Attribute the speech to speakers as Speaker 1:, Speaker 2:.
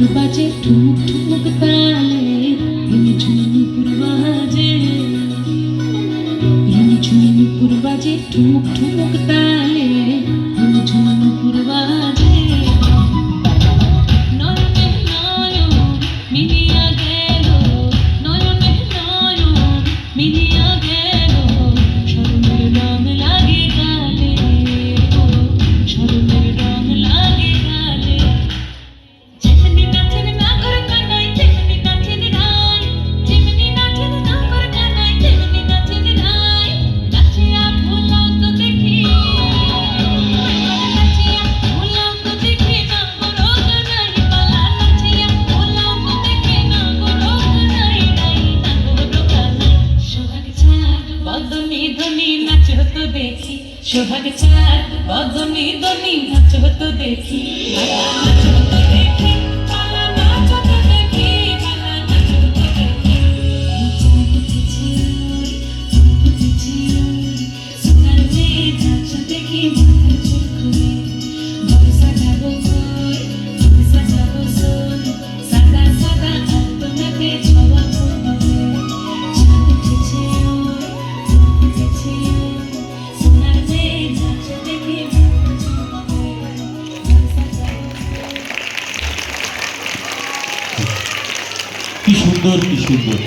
Speaker 1: নুপুর বাজে ঠুমুক ঠুমুক তালে, রিমিঝুমি নুপুর বাজে, রিমিঝুমি নুপুর বাজে ঠুমুক ঠুমুক তালে, রিমিঝুমি নুপুর বাজে। নয়নে নয়ন মিলিয়া গেল, নয়নে নয়ন মিলিয়া গেল, স্মরণের রং লাগে গালে, স্মরণের রং লাগে গালে। যেমনি নাচেন নাগর কানাই, তেমনি নাচেন রায়, যেমনি নাচেন নাগর কানাই, তেমনি নাচেন রায়। নাচিয়া ভোলাও তো দেখি, নাচিয়া ভোলাও তো দেখি নাগর কানাই পালা, নাচিয়া ভোলাও তো দেখি নাগর কানাই নাই, নাগর কানাই। সোহাগ চাঁদ বদনি ধনি নাচ হতো দেখি, সোহাগ চাঁদ বদনি ধনি নাচ হতো দেখি, পালা নাচ হতো দেখি, পালা নাচ হতো দেখি, পালা নাচ হতো দেখি। চাঁদ উঠেছে ওই, চাঁদ উঠেছে ওই, সোনার মেয়ে নাচ দেখি মাথার চুল খুলে। ঘর সাজাবো কই, ঘর সাজাবো শোন, সাদা সাদা আলপনাতে ছোঁয়া ফুটবে। চাঁদ উঠেছে ওই, চাঁদ উঠেছে ওই, সোনার মেয়ে নাচ দেখি মাথার চুল খুলে। ঘর সাজাবো
Speaker 2: কি সুন্দর, কি সুন্দর।